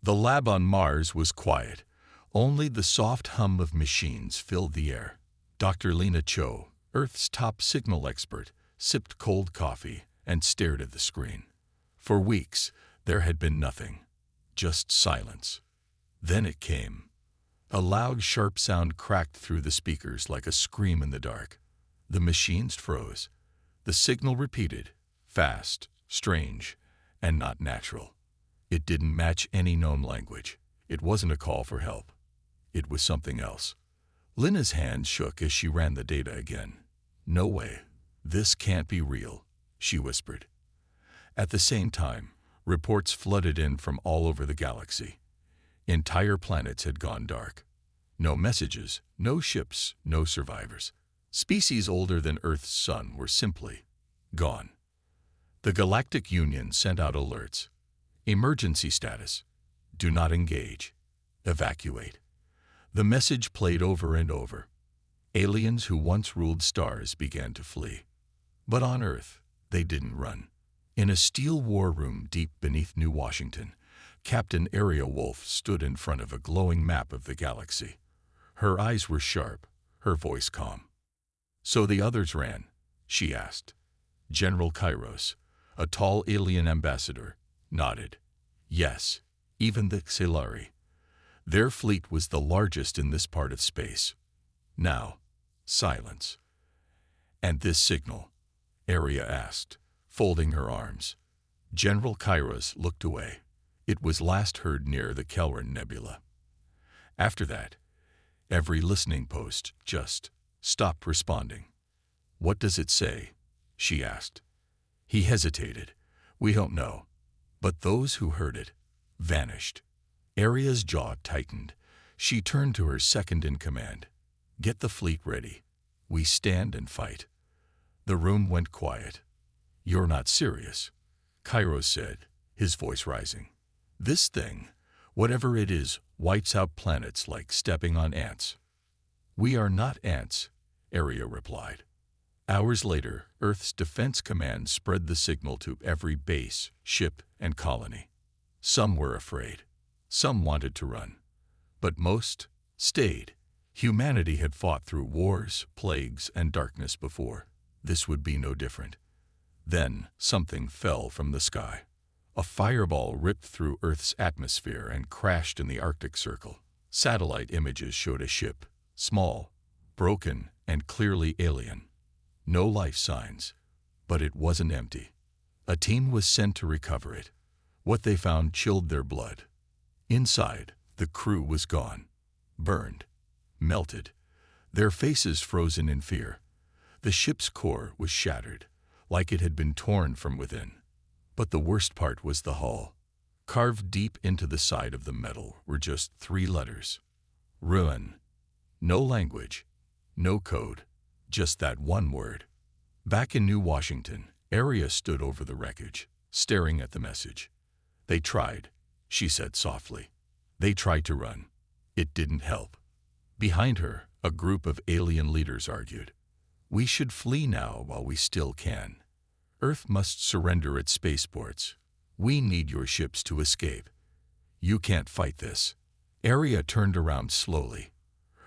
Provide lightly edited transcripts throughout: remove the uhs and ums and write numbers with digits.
The lab on Mars was quiet. Only the soft hum of machines filled the air. Dr. Lena Cho, Earth's top signal expert, sipped cold coffee and stared at the screen. For weeks, there had been nothing, just silence. Then it came. A loud, sharp sound cracked through the speakers like a scream in the dark. The machines froze. The signal repeated, fast, strange, and not natural. It didn't match any known language. It wasn't a call for help. It was something else. Lena's hands shook as she ran the data again. "No way. This can't be real," she whispered. At the same time, reports flooded in from all over the galaxy. Entire planets had gone dark. No messages, no ships, no survivors. Species older than Earth's sun were simply gone. The Galactic Union sent out alerts. Emergency status. Do not engage. Evacuate. The message played over and over. Aliens who once ruled stars began to flee. But on Earth, they didn't run. In a steel war room deep beneath New Washington, Captain Aria Wolf stood in front of a glowing map of the galaxy. Her eyes were sharp, her voice calm. "So the others ran?" she asked. General Kairos, a tall alien ambassador, nodded. "Yes, even the Xelari. Their fleet was the largest in this part of space." Now, silence. "And this signal?" Aria asked, folding her arms. General Kairos looked away. It was last heard near the Kelran Nebula. After that, every listening post just stopped responding. "What does it say?" she asked. He hesitated. "We don't know." But those who heard it vanished. Aria's jaw tightened. She turned to her second-in-command. "Get the fleet ready. We stand and fight." The room went quiet. "You're not serious," Kairos said, his voice rising. "This thing, whatever it is, wipes out planets like stepping on ants." "We are not ants," Aria replied. Hours later, Earth's Defense Command spread the signal to every base, ship, and colony. Some were afraid. Some wanted to run. But most stayed. Humanity had fought through wars, plagues, and darkness before. This would be no different. Then something fell from the sky. A fireball ripped through Earth's atmosphere and crashed in the Arctic Circle. Satellite images showed a ship, small, broken, and clearly alien. No life signs, but it wasn't empty. A team was sent to recover it. What they found chilled their blood. Inside, the crew was gone, burned, melted, their faces frozen in fear. The ship's core was shattered, like it had been torn from within. But the worst part was the hull. Carved deep into the side of the metal were just 3 letters. Ruin. No language, no code, just that one word. Back in New Washington, Aria stood over the wreckage, staring at the message. "They tried," she said softly. "They tried to run. It didn't help." Behind her, a group of alien leaders argued. "We should flee now while we still can. Earth must surrender its spaceports. We need your ships to escape. You can't fight this." Aria turned around slowly.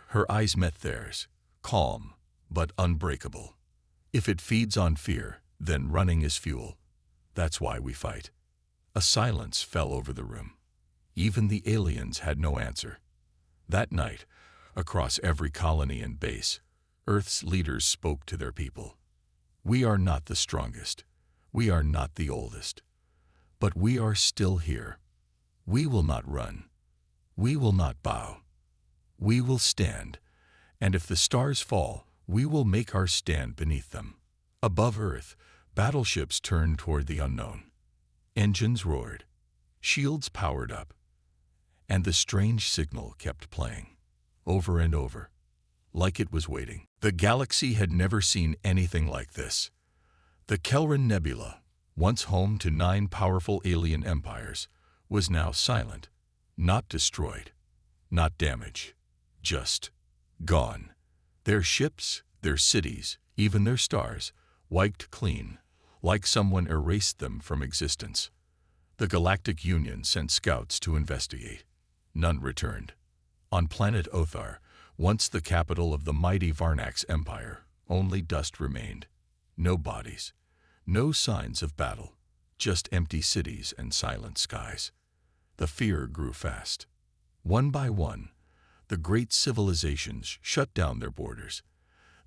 Her eyes met theirs, calm but unbreakable. "If it feeds on fear, then running is fuel. That's why we fight." A silence fell over the room. Even the aliens had no answer. That night, across every colony and base, Earth's leaders spoke to their people. "We are not the strongest. We are not the oldest. But we are still here. We will not run. We will not bow. We will stand. And if the stars fall, we will make our stand beneath them." Above Earth, battleships turned toward the unknown. Engines roared. Shields powered up. And the strange signal kept playing, over and over, like it was waiting. The galaxy had never seen anything like this. The Kelran Nebula, once home to 9 powerful alien empires, was now silent, not destroyed, not damaged, just gone. Their ships, their cities, even their stars, wiped clean, like someone erased them from existence. The Galactic Union sent scouts to investigate. None returned. On planet Othar, once the capital of the mighty Varnax Empire, only dust remained. No bodies, no signs of battle, just empty cities and silent skies. The fear grew fast. One by one, the great civilizations shut down their borders.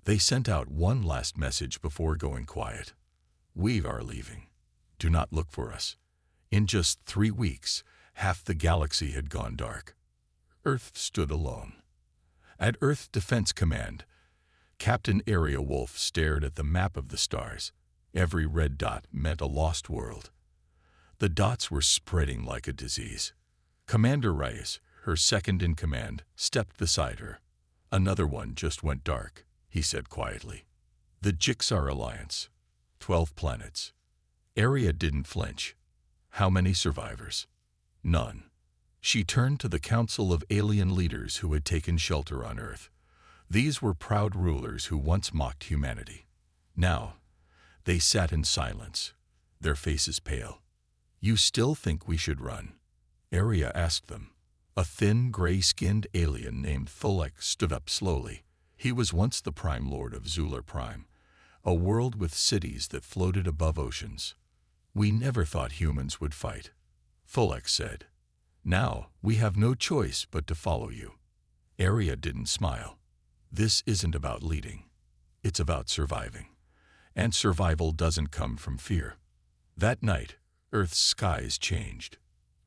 They sent out one last message before going quiet. We are leaving. Do not look for us. In just 3 weeks, half the galaxy had gone dark. Earth stood alone. At Earth Defense Command, Captain Area Wolf stared at the map of the stars. Every red dot meant a lost world. The dots were spreading like a disease. Commander Reyes, her second in command, stepped beside her. Another one just went dark, he said quietly. The Jixar Alliance. 12 planets. Area didn't flinch. How many survivors? None. She turned to the council of alien leaders who had taken shelter on Earth. These were proud rulers who once mocked humanity. Now, they sat in silence, their faces pale. You still think we should run? Area asked them. A thin, gray-skinned alien named Tholek stood up slowly. He was once the Prime Lord of Zular Prime, a world with cities that floated above oceans. We never thought humans would fight, Tholek said. Now, we have no choice but to follow you. Area didn't smile. This isn't about leading. It's about surviving. And survival doesn't come from fear. That night, Earth's skies changed.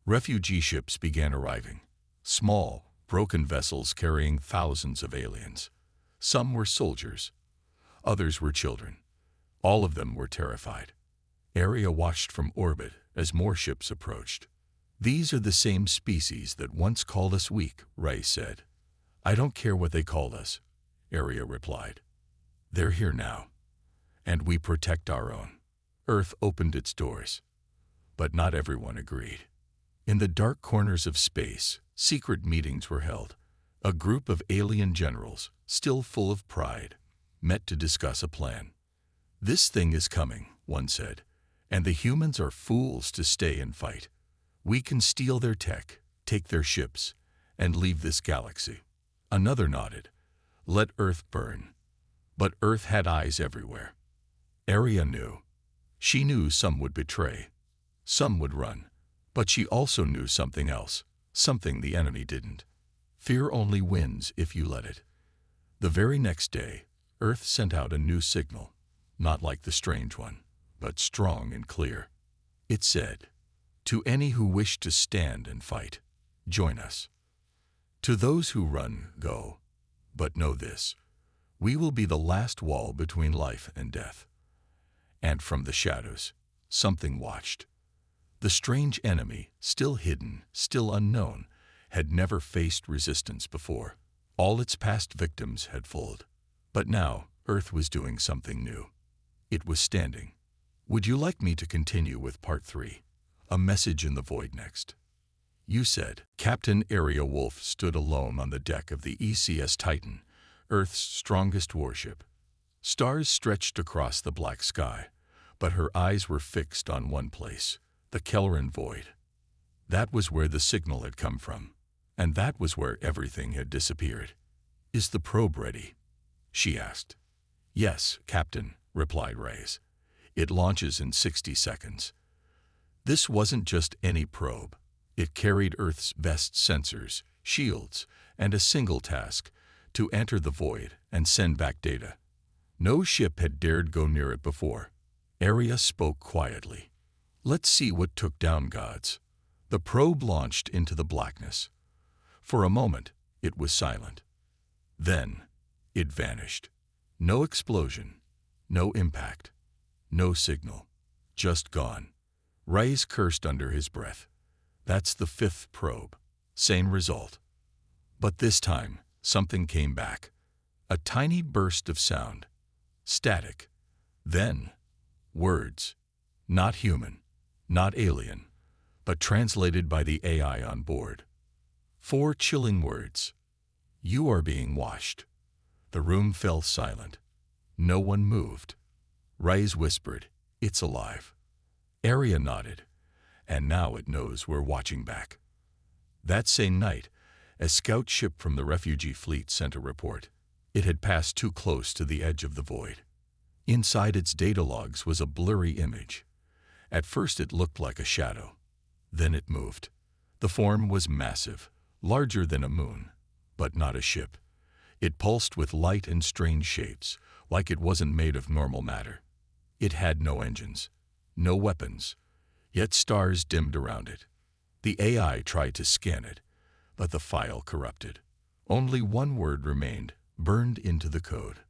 Refugee ships began arriving. Small, broken vessels carrying thousands of aliens. Some were soldiers. Others were children. All of them were terrified. Area watched from orbit as more ships approached. These are the same species that once called us weak, Ray said. I don't care what they called us, Area replied. They're here now, and we protect our own. Earth opened its doors, but not everyone agreed. In the dark corners of space, secret meetings were held. A group of alien generals, still full of pride, met to discuss a plan. This thing is coming, one said, and the humans are fools to stay and fight. We can steal their tech, take their ships, and leave this galaxy. Another nodded. Let Earth burn. But Earth had eyes everywhere. Area knew. She knew some would betray. Some would run. But she also knew something else, something the enemy didn't. Fear only wins if you let it. The very next day, Earth sent out a new signal, not like the strange one, but strong and clear. It said, to any who wish to stand and fight, join us. To those who run, go. But know this, we will be the last wall between life and death. And from the shadows, something watched. The strange enemy, still hidden, still unknown, had never faced resistance before. All its past victims had folded. But now, Earth was doing something new. It was standing. Would you like me to continue with part 3? A message in the void next. You said. Captain Area Wolf stood alone on the deck of the ECS Titan, Earth's strongest warship. Stars stretched across the black sky, but her eyes were fixed on one place, the Kelleran void. That was where the signal had come from, and that was where everything had disappeared. Is the probe ready? She asked. Yes, Captain, replied Reyes. It launches in 60 seconds. This wasn't just any probe. It carried Earth's best sensors, shields, and a single task, to enter the void and send back data. No ship had dared go near it before. Area spoke quietly. Let's see what took down gods. The probe launched into the blackness. For a moment, it was silent. Then, it vanished. No explosion, no impact, no signal, just gone. Reyes cursed under his breath. That's the 5th probe. Same result. But this time, something came back. A tiny burst of sound. Static. Then, words. Not human, not alien, but translated by the AI on board. 4 chilling words. You are being washed. The room fell silent. No one moved. Reyes whispered, it's alive. Area nodded. and now it knows we're watching back. That same night, a scout ship from the refugee fleet sent a report. It had passed too close to the edge of the void. Inside its data logs was a blurry image. At first it looked like a shadow. Then it moved. The form was massive, larger than a moon, but not a ship. It pulsed with light and strange shapes, like it wasn't made of normal matter. It had no engines, no weapons, yet stars dimmed around it. The AI tried to scan it, but the file corrupted. Only one word remained, burned into the code.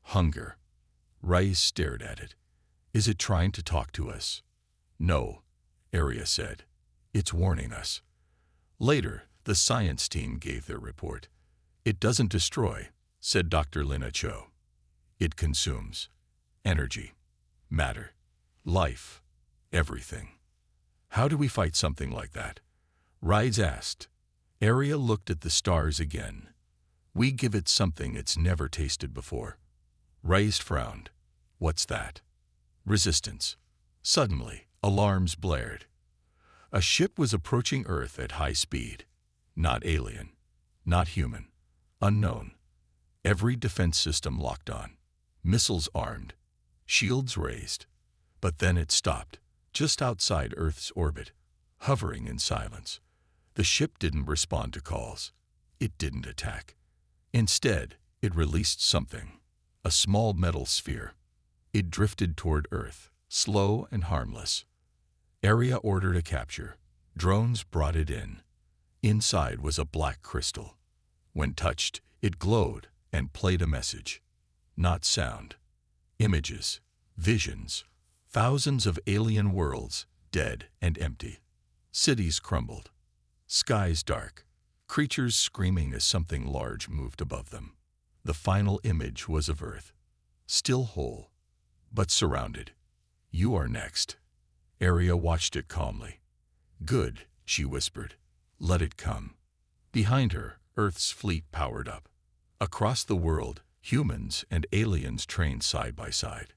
Hunger. Rice stared at it. Is it trying to talk to us? No, Arya said. It's warning us. Later, the science team gave their report. It doesn't destroy, said Dr. Lina Cho. It consumes. Energy, matter, life, everything. How do we fight something like that? Rides asked. Arya looked at the stars again. We give it something it's never tasted before. Rice frowned. What's that? Resistance. Suddenly, alarms blared. A ship was approaching Earth at high speed. Not alien, not human, unknown. Every defense system locked on. Missiles armed, shields raised. But then it stopped, just outside Earth's orbit, hovering in silence. The ship didn't respond to calls. It didn't attack. Instead, it released something, a small metal sphere. It drifted toward Earth, slow and harmless. Arya ordered a capture. Drones brought it in. Inside was a black crystal. When touched, it glowed and played a message. Not sound. Images, visions, thousands of alien worlds, dead and empty. Cities crumbled. Skies dark. Creatures screaming as something large moved above them. The final image was of Earth. Still whole, but surrounded. You are next. Arya watched it calmly. Good, she whispered. Let it come. Behind her, Earth's fleet powered up. Across the world, humans and aliens trained side by side.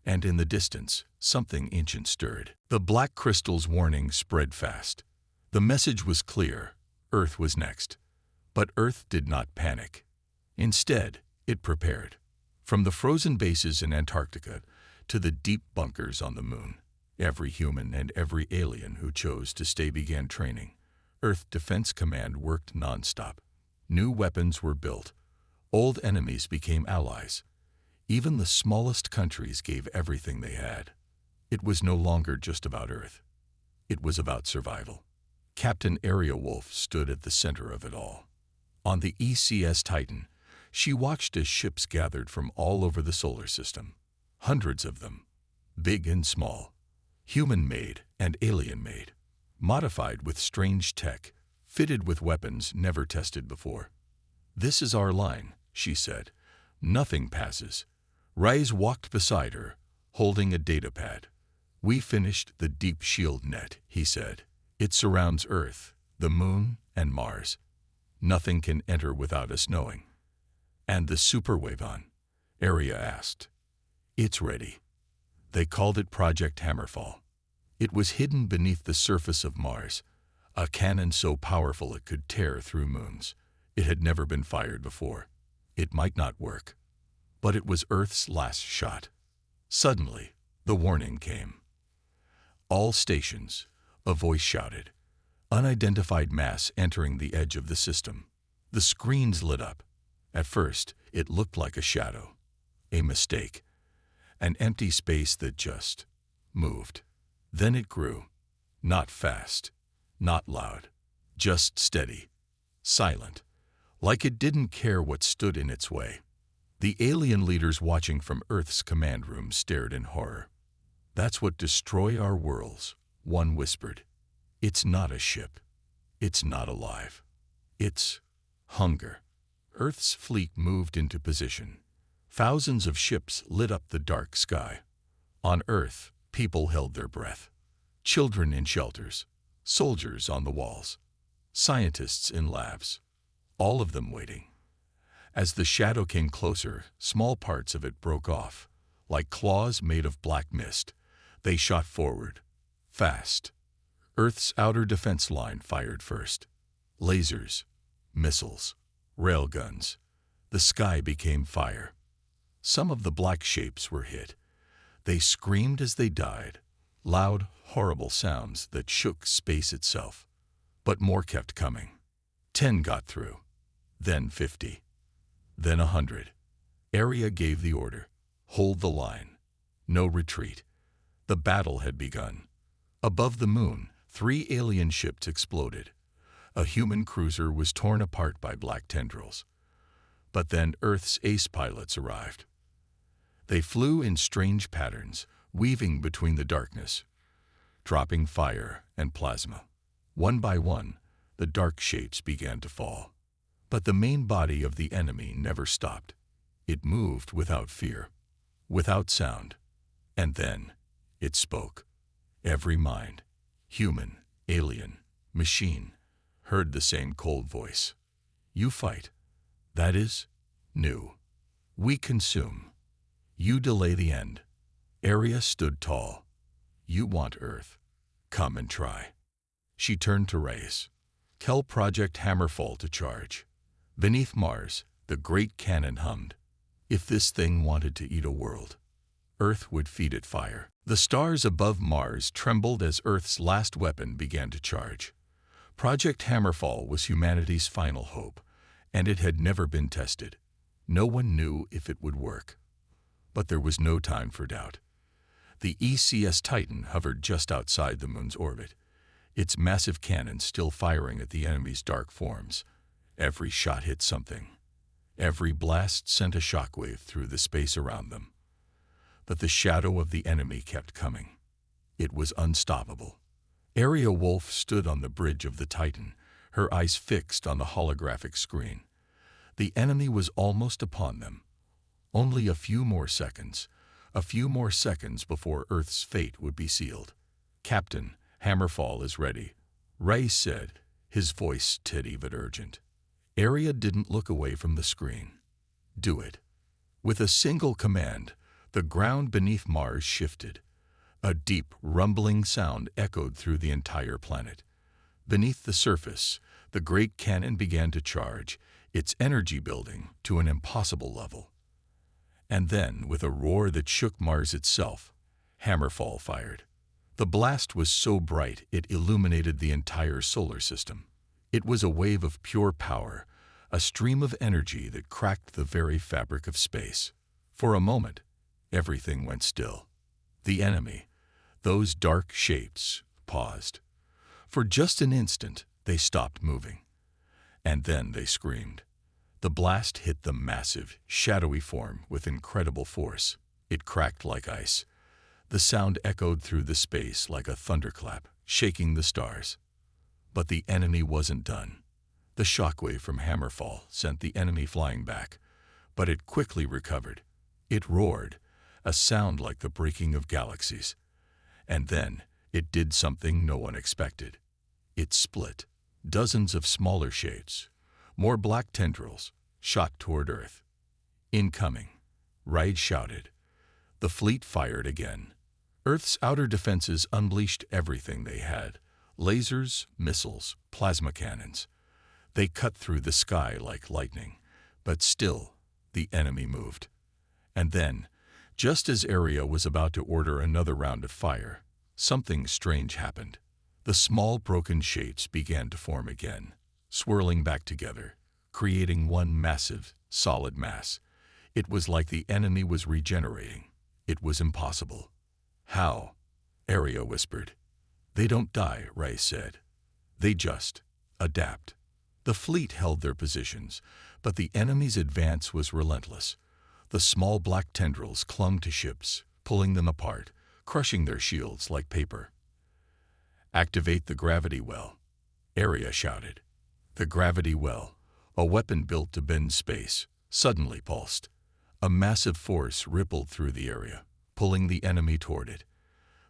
And in the distance, something ancient stirred. The black crystal's warning spread fast. The message was clear. Earth was next. But Earth did not panic. Instead, it prepared. From the frozen bases in Antarctica to the deep bunkers on the moon, every human and every alien who chose to stay began training. Earth Defense Command worked nonstop. New weapons were built. Old enemies became allies. Even the smallest countries gave everything they had. It was no longer just about Earth. It was about survival. Captain Arya Wolf stood at the center of it all. On the ECS Titan, she watched as ships gathered from all over the solar system. Hundreds of them, big and small, human-made and alien-made, modified with strange tech, fitted with weapons never tested before. This is our line, she said. Nothing passes. Rise walked beside her, holding a datapad. We finished the deep shield net, he said. It surrounds Earth, the Moon, and Mars. Nothing can enter without us knowing. And the superwavon? Arya asked. It's ready. They called it Project Hammerfall. It was hidden beneath the surface of Mars, a cannon so powerful it could tear through moons. It had never been fired before. It might not work. But it was Earth's last shot. Suddenly, the warning came. All stations, a voice shouted. Unidentified mass entering the edge of the system. The screens lit up. At first, it looked like a shadow. A mistake. An empty space that just moved. Then it grew. Not fast. Not loud. Just steady. Silent. Like it didn't care what stood in its way. The alien leaders watching from Earth's command room stared in horror. That's what destroy our worlds, one whispered. It's not a ship. It's not alive. It's hunger. Earth's fleet moved into position. Thousands of ships lit up the dark sky. On Earth, people held their breath. Children in shelters, soldiers on the walls, scientists in labs, all of them waiting. As the shadow came closer, small parts of it broke off. Like claws made of black mist, they shot forward, fast. Earth's outer defense line fired first. Lasers, missiles, railguns. The sky became fire. Some of the black shapes were hit. They screamed as they died, loud, horrible sounds that shook space itself. But more kept coming. 10 got through, then 50, then 100. Area gave the order. Hold the line. No retreat. The battle had begun. Above the moon, 3 alien ships exploded. A human cruiser was torn apart by black tendrils. But then Earth's ace pilots arrived. They flew in strange patterns, weaving between the darkness, dropping fire and plasma. One by one, the dark shapes began to fall. But the main body of the enemy never stopped. It moved without fear, without sound. And then it spoke. Every mind, human, alien, machine, heard the same cold voice. You fight. That is, new. We consume. You delay the end. Area stood tall. You want Earth. Come and try. She turned to Reyes. Tell Project Hammerfall to charge. Beneath Mars, the great cannon hummed. If this thing wanted to eat a world, Earth would feed it fire. The stars above Mars trembled as Earth's last weapon began to charge. Project Hammerfall was humanity's final hope, and it had never been tested. No one knew if it would work. But there was no time for doubt. The ECS Titan hovered just outside the moon's orbit, its massive cannons still firing at the enemy's dark forms. Every shot hit something. Every blast sent a shockwave through the space around them. But the shadow of the enemy kept coming. It was unstoppable. Area Wolf stood on the bridge of the Titan, her eyes fixed on the holographic screen. The enemy was almost upon them. Only a few more seconds before Earth's fate would be sealed. Captain, Hammerfall is ready, Ray said, his voice steady but urgent. Area didn't look away from the screen. Do it. With a single command, the ground beneath Mars shifted. A deep, rumbling sound echoed through the entire planet. Beneath the surface, the great cannon began to charge, its energy building to an impossible level. And then, with a roar that shook Mars itself, Hammerfall fired. The blast was so bright it illuminated the entire solar system. It was a wave of pure power, a stream of energy that cracked the very fabric of space. For a moment, everything went still. The enemy, those dark shapes, paused. For just an instant, they stopped moving. And then they screamed. The blast hit the massive, shadowy form with incredible force. It cracked like ice. The sound echoed through the space like a thunderclap, shaking the stars. But the enemy wasn't done. The shockwave from Hammerfall sent the enemy flying back, but it quickly recovered. It roared, a sound like the breaking of galaxies. And then it did something no one expected. It split. Dozens of smaller shapes, more black tendrils, shot toward Earth. Incoming, Raid shouted. The fleet fired again. Earth's outer defenses unleashed everything they had. Lasers, missiles, plasma cannons. They cut through the sky like lightning, but still, the enemy moved. And then, just as Area was about to order another round of fire, something strange happened. The small broken shapes began to form again, swirling back together, creating one massive, solid mass. It was like the enemy was regenerating. It was impossible. How? Area whispered. They don't die, Ray said. They just adapt. The fleet held their positions, but the enemy's advance was relentless. The small black tendrils clung to ships, pulling them apart, crushing their shields like paper. Activate the gravity well, Area shouted. The gravity well, a weapon built to bend space, suddenly pulsed. A massive force rippled through the area, pulling the enemy toward it.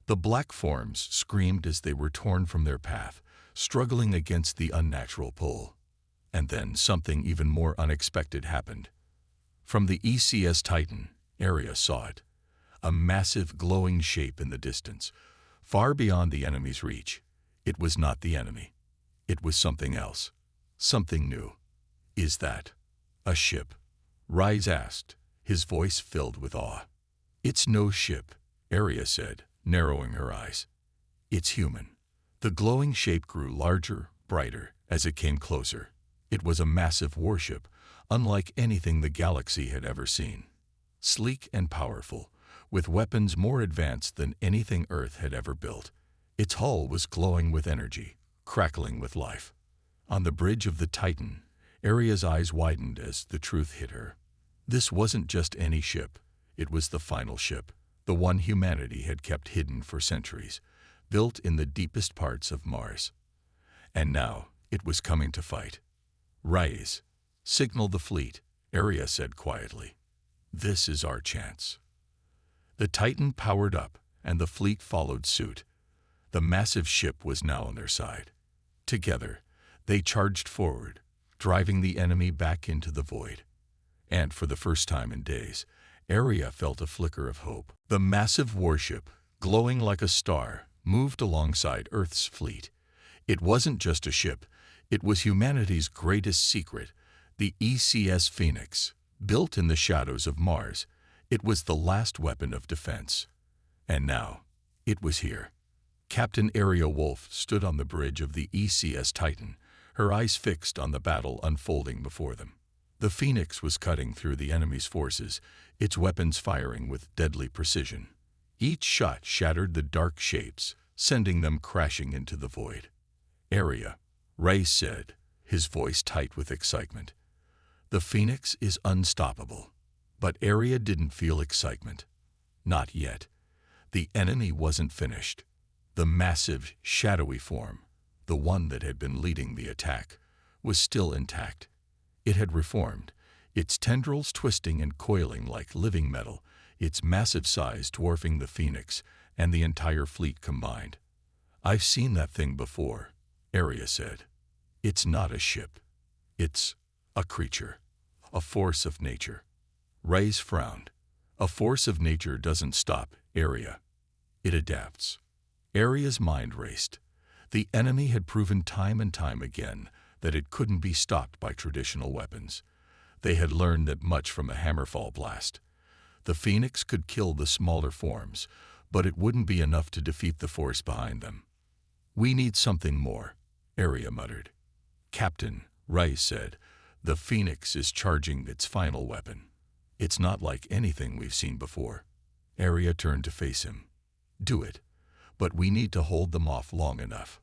The black forms screamed as they were torn from their path, struggling against the unnatural pull. And then something even more unexpected happened. From the ECS Titan, Area saw it. A massive glowing shape in the distance, far beyond the enemy's reach. It was not the enemy. It was something else. Something new. Is that a ship? Rise asked, his voice filled with awe. It's no ship, Arya said, narrowing her eyes. It's human. The glowing shape grew larger, brighter, as it came closer. It was a massive warship, unlike anything the galaxy had ever seen. Sleek and powerful, with weapons more advanced than anything Earth had ever built. Its hull was glowing with energy, crackling with life. On the bridge of the Titan, Arya's eyes widened as the truth hit her. This wasn't just any ship. It was the final ship, the one humanity had kept hidden for centuries, built in the deepest parts of Mars. And now it was coming to fight. Rise, signal the fleet, Arya said quietly. This is our chance. The Titan powered up, and the fleet followed suit. The massive ship was now on their side. Together, they charged forward, driving the enemy back into the void. And for the first time in days, Arya felt a flicker of hope. The massive warship, glowing like a star, moved alongside Earth's fleet. It wasn't just a ship, it was humanity's greatest secret, the ECS Phoenix. Built in the shadows of Mars, it was the last weapon of defense. And now, it was here. Captain Arya Wolf stood on the bridge of the ECS Titan, her eyes fixed on the battle unfolding before them. The Phoenix was cutting through the enemy's forces, its weapons firing with deadly precision. Each shot shattered the dark shapes, sending them crashing into the void. Arya, Ray said, his voice tight with excitement. The Phoenix is unstoppable. But Arya didn't feel excitement. Not yet. The enemy wasn't finished. The massive, shadowy form, the one that had been leading the attack, was still intact. It had reformed, its tendrils twisting and coiling like living metal, its massive size dwarfing the Phoenix and the entire fleet combined. I've seen that thing before, Arya said. It's not a ship. It's a creature, a force of nature. Ray's frowned. A force of nature doesn't stop, Arya. It adapts. Arya's mind raced. The enemy had proven time and time again that it couldn't be stopped by traditional weapons. They had learned that much from a hammerfall blast. The Phoenix could kill the smaller forms, but it wouldn't be enough to defeat the force behind them. We need something more, Arya muttered. Captain, Ray said, the Phoenix is charging its final weapon. It's not like anything we've seen before. Arya turned to face him. Do it, but we need to hold them off long enough.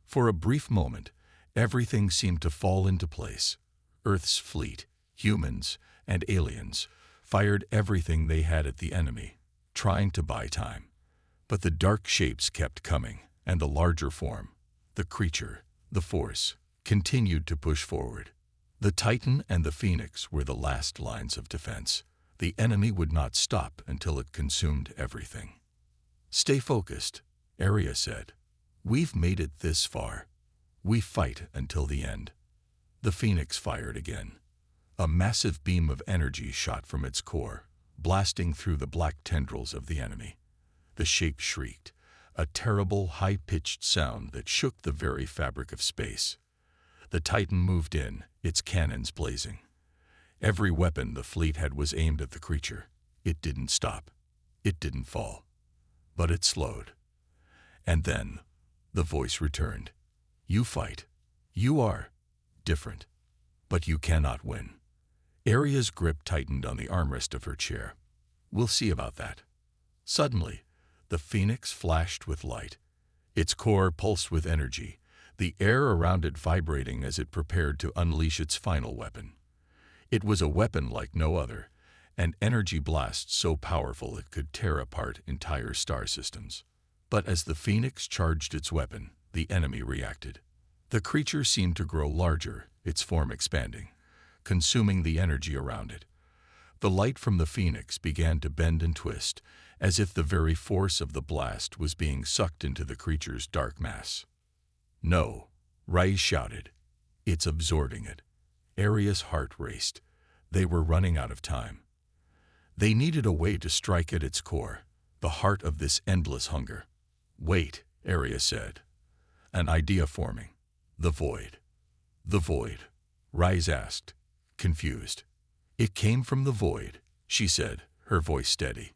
For a brief moment, everything seemed to fall into place. Earth's fleet, humans and aliens, fired everything they had at the enemy, trying to buy time. But the dark shapes kept coming, and the larger form, the creature, the force, continued to push forward. The Titan and the Phoenix were the last lines of defense. The enemy would not stop until it consumed everything. Stay focused, Arya said. We've made it this far. We fight until the end. The Phoenix fired again. A massive beam of energy shot from its core, blasting through the black tendrils of the enemy. The shape shrieked, a terrible, high-pitched sound that shook the very fabric of space. The Titan moved in, its cannons blazing. Every weapon the fleet had was aimed at the creature. It didn't stop. It didn't fall. But it slowed. And then, the voice returned. You fight. You are different. But you cannot win. Arya's grip tightened on the armrest of her chair. We'll see about that. Suddenly, the Phoenix flashed with light. Its core pulsed with energy, the air around it vibrating as it prepared to unleash its final weapon. It was a weapon like no other, an energy blast so powerful it could tear apart entire star systems. But as the Phoenix charged its weapon, the enemy reacted. The creature seemed to grow larger, its form expanding, consuming the energy around it. The light from the Phoenix began to bend and twist, as if the very force of the blast was being sucked into the creature's dark mass. No, Rai shouted. It's absorbing it. Arya's heart raced. They were running out of time. They needed a way to strike at its core, the heart of this endless hunger. Wait, Arya said. An idea forming. The void. The void, Rise asked, confused. It came from the void, she said, her voice steady.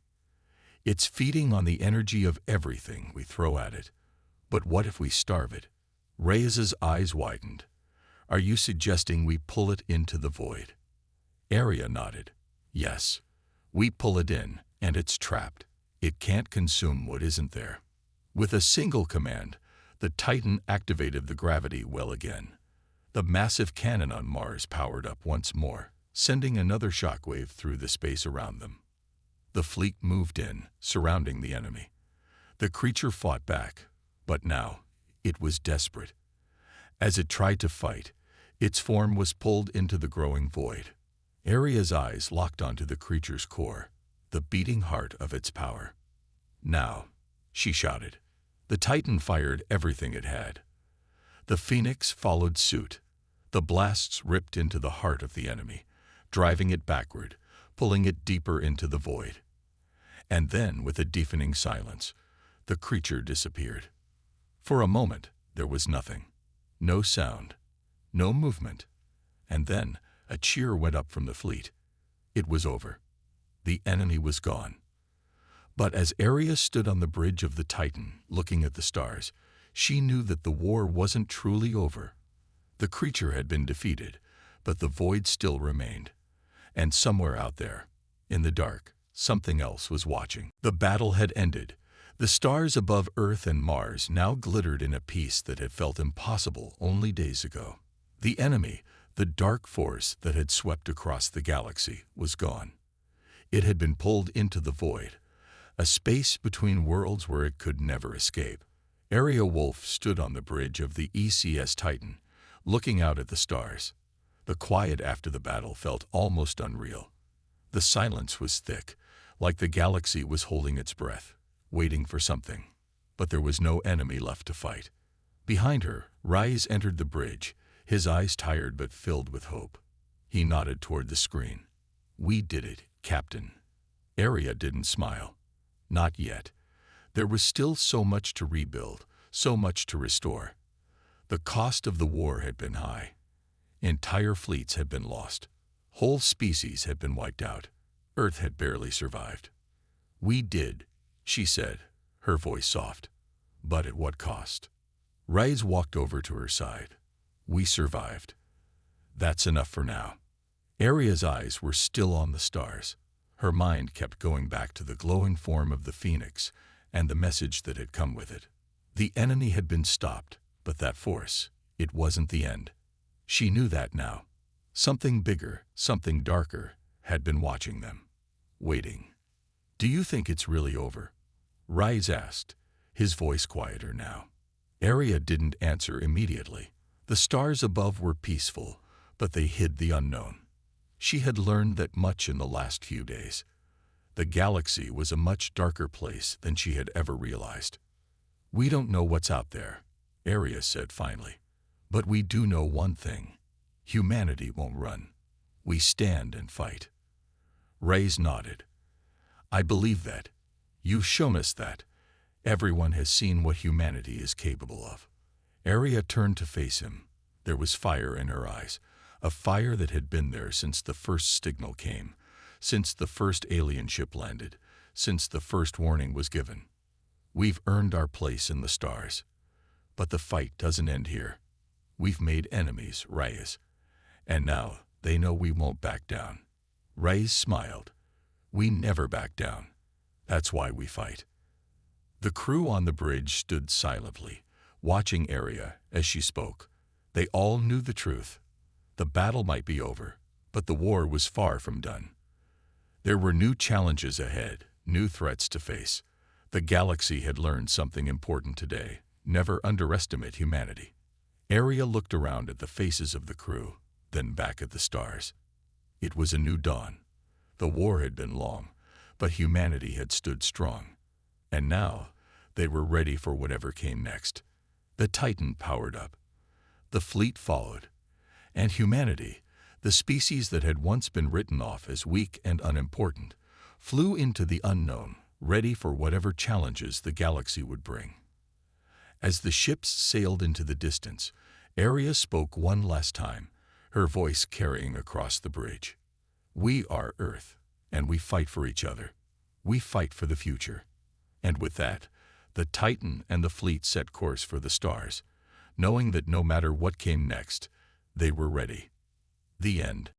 It's feeding on the energy of everything we throw at it. But what if we starve it? Reyes's eyes widened. Are you suggesting we pull it into the void? Arya nodded. Yes. We pull it in, and it's trapped. It can't consume what isn't there. With a single command, the Titan activated the gravity well again. The massive cannon on Mars powered up once more, sending another shockwave through the space around them. The fleet moved in, surrounding the enemy. The creature fought back, but now it was desperate. As it tried to fight, its form was pulled into the growing void. Arya's eyes locked onto the creature's core, the beating heart of its power. Now, she shouted. The Titan fired everything it had. The Phoenix followed suit. The blasts ripped into the heart of the enemy, driving it backward, pulling it deeper into the void. And then, with a deafening silence, the creature disappeared. For a moment, there was nothing. No sound, no movement. And then, a cheer went up from the fleet. It was over. The enemy was gone. But as Arya stood on the bridge of the Titan, looking at the stars, she knew that the war wasn't truly over. The creature had been defeated, but the void still remained. And somewhere out there, in the dark, something else was watching. The battle had ended. The stars above Earth and Mars now glittered in a peace that had felt impossible only days ago. The enemy, the dark force that had swept across the galaxy, was gone. It had been pulled into the void, a space between worlds where it could never escape. Arya Wolf stood on the bridge of the ECS Titan, looking out at the stars. The quiet after the battle felt almost unreal. The silence was thick, like the galaxy was holding its breath, waiting for something. But there was no enemy left to fight. Behind her, Rise entered the bridge, his eyes tired but filled with hope. He nodded toward the screen. We did it, Captain. Arya didn't smile. Not yet. There was still so much to rebuild, so much to restore. The cost of the war had been high. Entire fleets had been lost. Whole species had been wiped out. Earth had barely survived. We did, she said, her voice soft. But at what cost? Rise walked over to her side. We survived. That's enough for now. Arya's eyes were still on the stars. Her mind kept going back to the glowing form of the Phoenix and the message that had come with it. The enemy had been stopped, but that force, it wasn't the end. She knew that now. Something bigger, something darker, had been watching them, waiting. Do you think it's really over? Rise asked, his voice quieter now. Arya didn't answer immediately. The stars above were peaceful, but they hid the unknown. She had learned that much in the last few days. The galaxy was a much darker place than she had ever realized. We don't know what's out there, Arya said finally. But we do know one thing. Humanity won't run. We stand and fight. Rise nodded. I believe that. You've shown us that. Everyone has seen what humanity is capable of. Arya turned to face him. There was fire in her eyes. A fire that had been there since the first signal came, since the first alien ship landed, since the first warning was given. We've earned our place in the stars. But the fight doesn't end here. We've made enemies, Rise. And now they know we won't back down. Rise smiled. We never back down. That's why we fight. The crew on the bridge stood silently, watching Arya as she spoke. They all knew the truth. The battle might be over, but the war was far from done. There were new challenges ahead, new threats to face. The galaxy had learned something important today. Never underestimate humanity. Arya looked around at the faces of the crew, then back at the stars. It was a new dawn. The war had been long, but humanity had stood strong. And now, they were ready for whatever came next. The Titan powered up. The fleet followed. And humanity, the species that had once been written off as weak and unimportant, flew into the unknown, ready for whatever challenges the galaxy would bring. As the ships sailed into the distance, Arya spoke one last time, her voice carrying across the bridge. "We are Earth, and we fight for each other. We fight for the future." And with that, the Titan and the fleet set course for the stars, knowing that no matter what came next, they were ready. The end.